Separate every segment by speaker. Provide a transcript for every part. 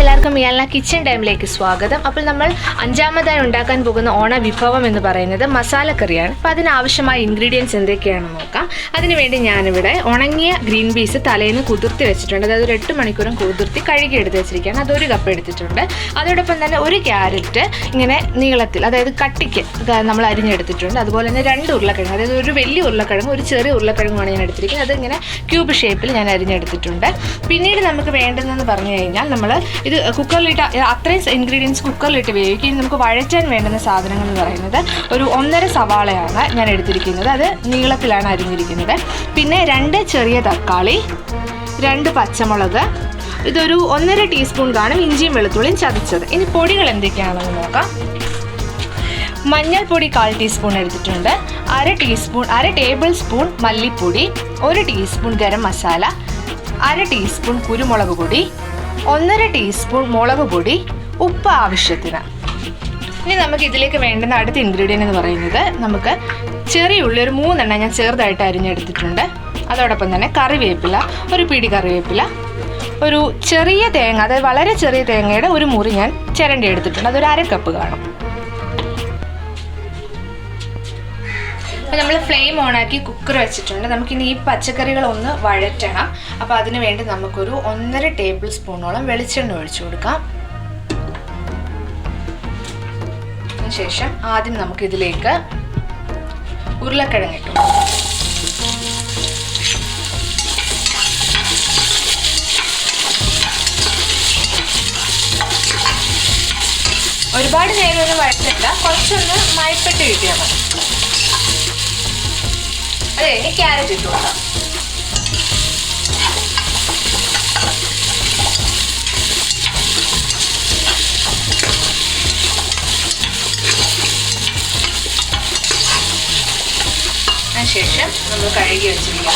Speaker 1: എല്ലാവർക്കും മിയാൽന കിച്ചൺ ടൈമിലേക്ക് സ്വാഗതം. അപ്പോൾ നമ്മൾ അഞ്ചാമതായി ഉണ്ടാക്കാൻ പോകുന്ന ഓണ വിഭവം എന്ന് പറയുന്നത് മസാല കറിയാണ്. അപ്പോൾ അതിനാവശ്യമായ ഇൻഗ്രീഡിയൻസ് എന്തൊക്കെയാണെന്ന് നോക്കാം. അതിനുവേണ്ടി ഞാനിവിടെ ഉണങ്ങിയ ഗ്രീൻ പീസ് തലേന്ന് കുതിർത്തി വെച്ചിട്ടുണ്ട്. അതായത് ഒരു 8 മണിക്കൂറും കുതിർത്തി കഴുകി എടുത്ത് വെച്ചിരിക്കുകയാണ്. അതൊരു കപ്പ് എടുത്തിട്ടുണ്ട്. അതോടൊപ്പം തന്നെ ഒരു ക്യാരറ്റ് ഇങ്ങനെ നീളത്തിൽ, അതായത് കട്ടിക്ക് നമ്മൾ അരിഞ്ഞെടുത്തിട്ടുണ്ട്. അതുപോലെ തന്നെ 2 ഉരുളക്കിഴങ്ങ്, അതായത് ഒരു വലിയ ഉരുളക്കിഴങ്ങും ഒരു ചെറിയ ഉരുളക്കിഴങ്ങുമാണ് ഞാൻ എടുത്തിരിക്കുന്നത്. അതിങ്ങനെ ക്യൂബ് ഷേപ്പിൽ ഞാൻ അരിഞ്ഞെടുത്തിട്ടുണ്ട്. പിന്നീട് നമുക്ക് വേണ്ടതെന്ന് പറഞ്ഞു കഴിഞ്ഞാൽ നമ്മൾ ഇത് കുക്കറിലിട്ട് അത്രയും ഇൻഗ്രീഡിയൻസ് കുക്കറിലിട്ട് വേവിക്കും. നമുക്ക് വഴറ്റാൻ വേണ്ടുന്ന സാധനങ്ങൾ എന്ന് പറയുന്നത് ഒരു 1.5 സവാളയാണ് ഞാൻ എടുത്തിരിക്കുന്നത്. അത് നീളത്തിലാണ് അരിഞ്ഞിരിക്കുന്നത്. പിന്നെ 2 ചെറിയ തക്കാളി, 2 പച്ചമുളക്, ഇതൊരു 1.5 ടീസ്പൂൺ കാണും ഇഞ്ചിയും വെളുത്തുള്ളിയും ചതച്ചത്. ഇനി പൊടികൾ എന്തൊക്കെയാണെന്ന് നോക്കാം. മഞ്ഞൾപ്പൊടി 1/4 ടീസ്പൂൺ എടുത്തിട്ടുണ്ട്. 1 ടേബിൾ സ്പൂൺ മല്ലിപ്പൊടി, 1 ടീസ്പൂൺ ഗരം മസാല, 1 ടീസ്പൂൺ കുരുമുളക് പൊടി, 1.5 ടീസ്പൂൺ മുളക് പൊടി, ഉപ്പ് ആവശ്യത്തിന്. ഇനി നമുക്ക് ഇതിലേക്ക് വേണ്ടുന്ന അടുത്ത ഇൻഗ്രീഡിയൻ്റ് എന്ന് പറയുന്നത് നമുക്ക് ചെറിയ ഉള്ളി ഒരു 3 എണ്ണം ഞാൻ ചെറുതായിട്ട് അരിഞ്ഞെടുത്തിട്ടുണ്ട്. അതോടൊപ്പം തന്നെ കറിവേപ്പില, ഒരു പിടി കറിവേപ്പില, ഒരു ചെറിയ തേങ്ങ, അതായത് വളരെ ചെറിയ തേങ്ങയുടെ ഒരു മുറി ഞാൻ ചിരണ്ടി എടുത്തിട്ടുണ്ട്. അതൊരു 1/2 കപ്പ് കാണും. അപ്പോൾ നമ്മൾ ഫ്ലെയിം ഓണാക്കി കുക്കർ വെച്ചിട്ടുണ്ട്. നമുക്കിനി ഈ പച്ചക്കറികൾ ഒന്ന് വഴറ്റണം. അപ്പോൾ അതിന് വേണ്ടി നമുക്കൊരു 1.5 ടേബിൾ സ്പൂണോളം വെളിച്ചെണ്ണ ഒഴിച്ചു കൊടുക്കാം. അതിനുശേഷം ആദ്യം നമുക്കിതിലേക്ക് ഉരുളക്കിഴങ്ങ് ഇട്ടു കൊടുക്കാം. ഒരുപാട് നേരം ഒന്നും വഴറ്റില്ല, കുറച്ചൊന്ന് മയപ്പെട്ട് കിട്ടിയാൽ മതി. അതെ, ഇനി ക്യാരറ്റ് ഇട്ട് കൊടുക്കാം. അതിനുശേഷം നമ്മൾ കഴുകി വെച്ചിരിക്കാം.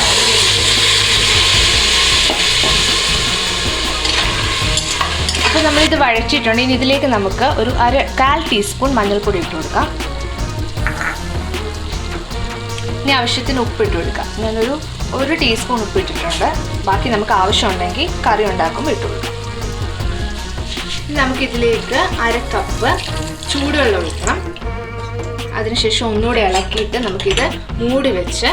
Speaker 1: അപ്പോൾ നമ്മളിത് വഴറ്റിയിട്ടുണ്ട്. ഇനി ഇതിലേക്ക് നമുക്ക് ഒരു 1/4 ടീസ്പൂൺ മഞ്ഞൾപ്പൊടി ഇട്ട് കൊടുക്കാം. ഇനി ആവശ്യത്തിന് ഉപ്പിട്ട് കൊടുക്കാം. ഞാനൊരു 1 ടീസ്പൂൺ ഉപ്പ് ഇട്ടിട്ടുണ്ട്. ബാക്കി നമുക്ക് ആവശ്യമുണ്ടെങ്കിൽ കറി ഉണ്ടാക്കുമ്പോൾ ഇട്ട് കൊടുക്കാം. നമുക്കിതിലേക്ക് 1/2 കപ്പ് ചൂടുവെള്ളം ഒഴിക്കണം. അതിനുശേഷം ഒന്നുകൂടെ ഇളക്കിയിട്ട് നമുക്കിത് മൂടി വെച്ച്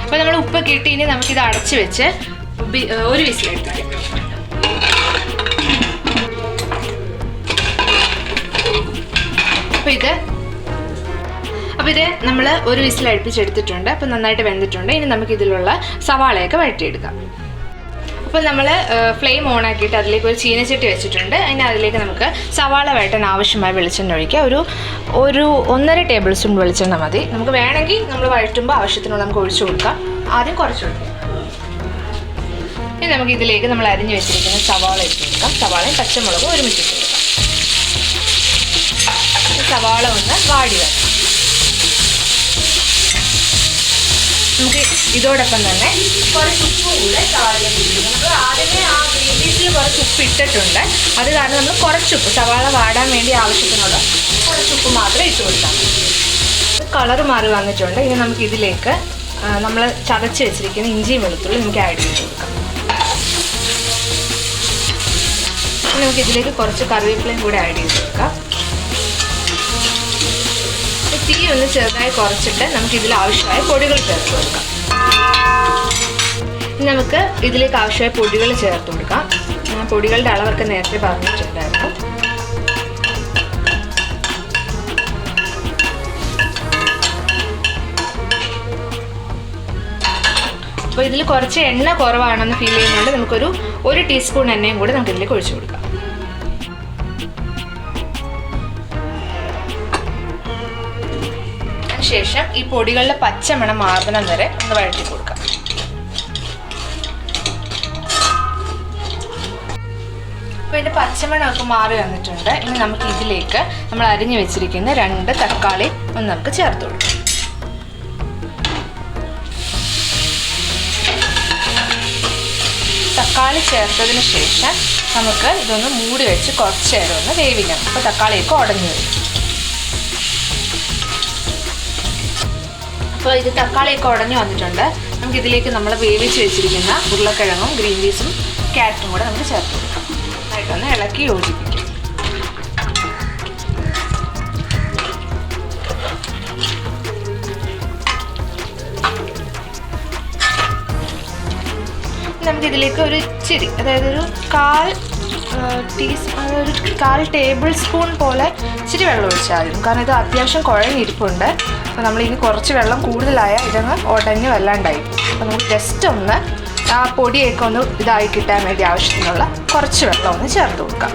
Speaker 1: അപ്പോൾ നമ്മൾ ഉപ്പൊക്കെ ഇട്ട് ഇനി നമുക്കിത് അടച്ച് വെച്ച് ഒരു വിസിലെടുക്കാം. അപ്പോൾ ഇത് നമ്മൾ ഒരു വിസിൽ അടുപ്പിച്ചെടുത്തിട്ടുണ്ട്. അപ്പോൾ നന്നായിട്ട് വെന്തിട്ടുണ്ട്. ഇനി നമുക്കിതിലുള്ള സവാളയൊക്കെ വഴറ്റിയെടുക്കാം. അപ്പോൾ നമ്മൾ ഫ്ലെയിം ഓൺ ആക്കിയിട്ട് അതിലേക്ക് ഒരു ചീനച്ചട്ടി വെച്ചിട്ടുണ്ട്. അതിലേക്ക് നമുക്ക് സവാള വഴറ്റാൻ ആവശ്യമായ വെളിച്ചെണ്ണ ഒഴിക്കുക. ഒരു 1.5 ടേബിൾ സ്പൂൺ വെളിച്ചെണ്ണ മതി. നമുക്ക് വേണമെങ്കിൽ നമ്മൾ വഴറ്റുമ്പോൾ ആവശ്യത്തിനുള്ള നമുക്ക് ഒഴിച്ചു കൊടുക്കാം. ആദ്യം കുറച്ച് കൊടുക്കാം. ഇനി നമുക്ക് ഇതിലേക്ക് നമ്മൾ അരിഞ്ഞു വെച്ചിരിക്കുന്ന സവാള ഇട്ട് കൊടുക്കാം. സവാളയും പച്ചമുളകും ഒരുമിച്ച് ഇട്ട് കൊടുക്കാം. സവാള ഒന്ന് വാടി വരണം. നമുക്ക് ഇതോടൊപ്പം തന്നെ കുറച്ച് ഉപ്പും കൂടെ സവാളയിലേക്ക് ഇട്ട് കൊടുക്കും. നമുക്ക് ആദ്യമേ ആ ഗ്രീൻ പീസിൽ കുറച്ച് ഉപ്പ് ഇട്ടിട്ടുണ്ട്. അത് കാരണം നമ്മൾ കുറച്ചുപ്പ് സവാള വാടാൻ വേണ്ടി ആവശ്യത്തിനുള്ള കുറച്ചുപ്പ് മാത്രമേ ഇട്ട് കൊടുക്കാൻ പറ്റൂ. കളർ മാറി വന്നിട്ടുണ്ട്. ഇനി നമുക്ക് ഇതിലേക്ക് നമ്മൾ ചതച്ച് വെച്ചിരിക്കുന്ന ഇഞ്ചിയും വെളുത്തുള്ളി നമുക്ക് ആഡ് ചെയ്ത് കൊടുക്കാം. ഇനി നമുക്ക് ഇതിലേക്ക് കുറച്ച് കറിവേപ്പിലയും കൂടെ ആഡ് ചെയ്ത് കൊടുക്കാം. തീ ഒന്ന് ചെറുതായി കുറച്ചിട്ട് നമുക്ക് ഇതിൽ ആവശ്യമായ പൊടികൾ ചേർത്ത് കൊടുക്കാം. ഇനി നമുക്ക് ഇതിലേക്ക് ആവശ്യമായ പൊടികൾ ചേർത്ത് കൊടുക്കാം. പൊടികളുടെ അളവൊക്കെ നേരത്തെ പറഞ്ഞിട്ടുണ്ടായിരുന്നു. അപ്പോൾ ഇതിൽ കുറച്ച് എണ്ണ കുറവാണെന്ന് ഫീൽ ചെയ്യുന്നുണ്ട്. നമുക്കൊരു 1 ടീസ്പൂൺ എണ്ണയും കൂടി നമുക്ക് ഇതിലേക്ക് ഒഴിച്ചു കൊടുക്കാം. ശേഷം ഈ പൊടികളുടെ പച്ചമണം മാറുന്ന വരെ ഒന്ന് വഴറ്റി കൊടുക്കാം. അപ്പോൾ ഇതിൻ്റെ പച്ചമണമൊക്കെ മാറി വന്നിട്ടുണ്ട്. ഇനി നമുക്ക് ഇതിലേക്ക് നമ്മൾ അരിഞ്ഞു വെച്ചിരിക്കുന്ന 2 തക്കാളി ഒന്ന് നമുക്ക് ചേർത്ത് കൊടുക്കാം. തക്കാളി ചേർത്തതിന് ശേഷം നമുക്ക് ഇതൊന്ന് മൂടി വെച്ച് കുറച്ച് നേരം ഒന്ന് വേവിക്കണം. അപ്പോൾ തക്കാളിയൊക്കെ ഉടഞ്ഞു വരും. അപ്പോൾ ഇത് തക്കാളിയൊക്കെ ഉടഞ്ഞു വന്നിട്ടുണ്ട്. നമുക്കിതിലേക്ക് നമ്മൾ വേവിച്ച് വെച്ചിരിക്കുന്ന ഉരുളക്കിഴങ്ങും ഗ്രീൻ പീസും ക്യാരറ്റും കൂടെ നമുക്ക് ചേർത്ത് കൊടുക്കാം. നന്നായിട്ടൊന്ന് ഇളക്കി യോജിപ്പിക്കും. നമുക്കിതിലേക്ക് ഒരു ഇച്ചിരി, അതായത് ഒരു കാൽ ടേബിൾ സ്പൂൺ പോലെ ഇച്ചിരി വെള്ളം ഒഴിച്ചാൽ മതി. കാരണം ഇത് അത്യാവശ്യം കുഴഞ്ഞിരിപ്പുണ്ട്. അപ്പോൾ നമ്മളിനി കുറച്ച് വെള്ളം കൂടുതലായാൽ ഇതങ്ങ് ഉടഞ്ഞ് വല്ലാണ്ടായി. അപ്പോൾ നമുക്ക് ജസ്റ്റ് ഒന്ന് ആ പൊടിയൊക്കെ ഒന്ന് ഇതായി കിട്ടാൻ വേണ്ടി ആവശ്യത്തിനുള്ള കുറച്ച് വെള്ളം ഒന്ന് ചേർത്ത് കൊടുക്കാം.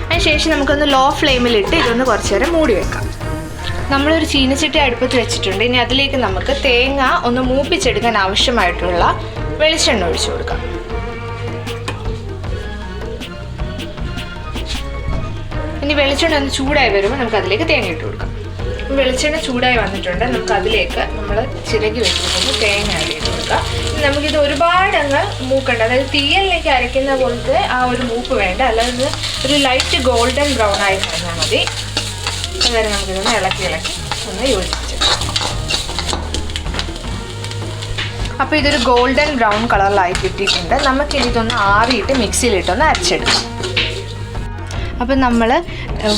Speaker 1: അതിനുശേഷം നമുക്കൊന്ന് ലോ ഫ്ലെയിമിലിട്ട് ഇതൊന്ന് കുറച്ച് നേരം മൂടി വെക്കാം. നമ്മളൊരു ചീനച്ചട്ടി അടുപ്പത്ത് വെച്ചിട്ടുണ്ട്. ഇനി അതിലേക്ക് നമുക്ക് തേങ്ങ ഒന്ന് മൂപ്പിച്ചെടുക്കാൻ ആവശ്യമായിട്ടുള്ള വെളിച്ചെണ്ണ ഒഴിച്ചു കൊടുക്കാം. ഇനി വെളിച്ചെണ്ണ ഒന്ന് ചൂടായി വരുമ്പോൾ നമുക്ക് അതിലേക്ക് തേങ്ങ ഇട്ട് കൊടുക്കാം. വെളിച്ചെണ്ണ ചൂടായി വന്നിട്ടുണ്ട്. നമുക്ക് അതിലേക്ക് നമ്മൾ ചിരകി വെച്ചിട്ടുണ്ട് തേങ്ങ ആഡ് ചെയ്ത് കൊടുക്കാം. നമുക്കിത് ഒരുപാട് അങ്ങ് മൂക്കണ്ട, അതായത് തീയലിലേക്ക് അരയ്ക്കുന്ന പോലത്തെ ആ ഒരു മൂപ്പ് വേണ്ട. അല്ലാതെ ഒരു ലൈറ്റ് ഗോൾഡൻ ബ്രൗൺ ആയി കഴിഞ്ഞാൽ മതി. അതുവരെ നമുക്കിതൊന്ന് ഇളക്കി ഒന്ന് യോജിപ്പിച്ചെടുക്കാം. അപ്പോൾ ഇതൊരു ഗോൾഡൻ ബ്രൗൺ കളറിലായി കിട്ടിയിട്ടുണ്ട്. നമുക്കിനി ഇതൊന്ന് ആറിയിട്ട് മിക്സിയിലിട്ടൊന്ന് അരച്ചെടുക്കാം. അപ്പം നമ്മൾ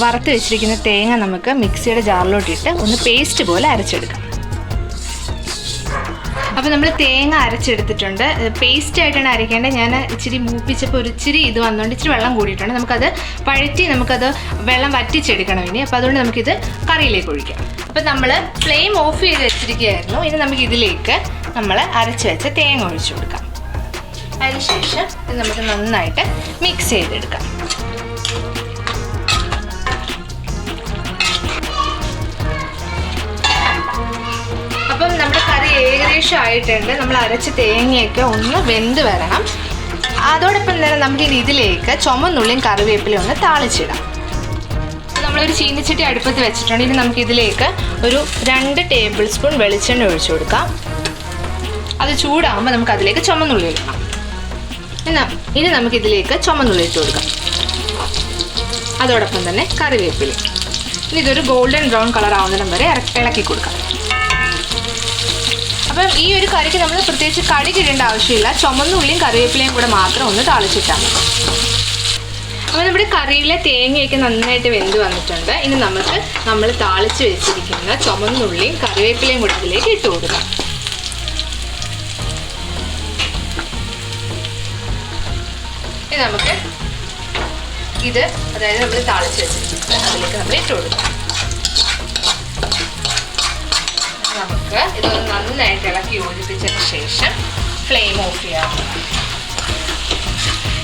Speaker 1: വറുത്ത് വെച്ചിരിക്കുന്ന തേങ്ങ നമുക്ക് മിക്സിയുടെ ജാറിലോട്ടിട്ട് ഒന്ന് പേസ്റ്റ് പോലെ അരച്ചെടുക്കാം. അപ്പോൾ നമ്മൾ തേങ്ങ അരച്ചെടുത്തിട്ടുണ്ട്. പേസ്റ്റ് ആയിട്ടാണ് അരയ്ക്കേണ്ടത്. ഞാൻ ഇച്ചിരി മൂപ്പിച്ചപ്പോൾ ഒരു ഇച്ചിരി ഇത് വന്നുകൊണ്ട് ഇച്ചിരി വെള്ളം കൂടിയിട്ടുണ്ട്. നമുക്കത് നമുക്കത് വെള്ളം വറ്റിച്ചെടുക്കണം ഇനി. അപ്പോൾ അതുകൊണ്ട് നമുക്കിത് കറിയിലേക്ക് ഒഴിക്കാം. അപ്പോൾ നമ്മൾ ഫ്ലെയിം ഓഫ് ചെയ്ത് വെച്ചിരിക്കുകയായിരുന്നു. ഇനി നമുക്കിതിലേക്ക് നമ്മൾ അരച്ച് വെച്ച തേങ്ങ ഒഴിച്ചു കൊടുക്കാം. അതിനുശേഷം ഇത് നമുക്ക് നന്നായിട്ട് മിക്സ് ചെയ്തെടുക്കാം. അപ്പം നമ്മുടെ കറി ഏകദേശം ആയിട്ടുണ്ട്. നമ്മൾ അരച്ച തേങ്ങയൊക്കെ ഒന്ന് വെന്ത് വരണം. അതോടൊപ്പം തന്നെ നമുക്ക് ഇതിലേക്ക് ചുമന്നുള്ളിയും കറിവേപ്പിലയും ഒന്ന് താളിച്ചിടാം. നമ്മളൊരു ചീനച്ചട്ടി അടുപ്പത്ത് വെച്ചിട്ടുണ്ട്. ഇനി നമുക്കിതിലേക്ക് ഒരു 2 ടേബിൾ സ്പൂൺ വെളിച്ചെണ്ണ ഒഴിച്ചു കൊടുക്കാം. അത് ചൂടാകുമ്പോൾ നമുക്ക് അതിലേക്ക് ചുമന്നുള്ളി ഇടണം. ഇനി നമുക്കിതിലേക്ക് ചുമന്നുള്ളി ഇട്ട് കൊടുക്കാം. അതോടൊപ്പം തന്നെ കറിവേപ്പില. ഇനി ഇതൊരു ഗോൾഡൻ ബ്രൗൺ കളർ ആവുന്നതിനും വരെ ഇളക്കി കൊടുക്കാം. അപ്പം ഈ ഒരു കറിക്ക് നമ്മൾ പ്രത്യേകിച്ച് കടുകിടേണ്ട ആവശ്യമില്ല. ചുമന്നുള്ളിയും കറിവേപ്പിലയും കൂടെ മാത്രം ഒന്ന് താളിച്ചിട്ടാൽ മതി. അപ്പോൾ നമ്മുടെ കറിയിലെ തേങ്ങയൊക്കെ നന്നായിട്ട് വെന്ത് വന്നിട്ടുണ്ട്. ഇനി നമ്മൾ താളിച്ച് വെച്ചിരിക്കുന്ന ചുമന്നുള്ളിയും കറിവേപ്പിലയും കൂടെ അതിലേക്ക് ഇട്ട് കൊടുക്കാം. ഇനി നമുക്ക് അതായത് നമ്മൾ താളിച്ച് വെച്ചിരിക്കുന്നത് അതിലേക്ക് നമ്മൾ ഇട്ട് കൊടുക്കാം. നമുക്ക് ഇതൊന്ന് നന്നായിട്ട് ഇളക്കി യോജിപ്പിച്ചതിന് ശേഷം ഫ്ലെയിം ഓഫ് ചെയ്യാം.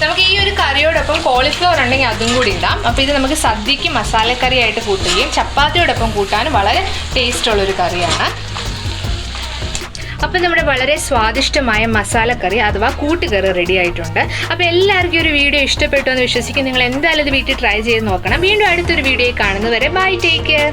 Speaker 1: നമുക്ക് ഈ ഒരു കറിയോടൊപ്പം കോളിഫ്ലവർ ഉണ്ടെങ്കിൽ അതും കൂടി ഇടാം. അപ്പോൾ ഇത് നമുക്ക് സദ്യക്ക് മസാലക്കറിയായിട്ട് കൂട്ടുകയും ചപ്പാത്തിയോടൊപ്പം കൂട്ടാനും വളരെ ടേസ്റ്റുള്ളൊരു കറിയാണ്. അപ്പം നമ്മുടെ വളരെ സ്വാദിഷ്ടമായ മസാലക്കറി അഥവാ കൂട്ടുകറി റെഡി ആയിട്ടുണ്ട്. അപ്പോൾ എല്ലാവർക്കും ഒരു വീഡിയോ ഇഷ്ടപ്പെട്ടു എന്ന് വിശ്വസിക്കും. നിങ്ങൾ എന്തായാലും ഇത് വീട്ടിൽ ട്രൈ ചെയ്ത് നോക്കണം. വീണ്ടും അടുത്തൊരു വീഡിയോ കാണുന്നതുവരെ ബൈ, ടേക്ക് കെയർ.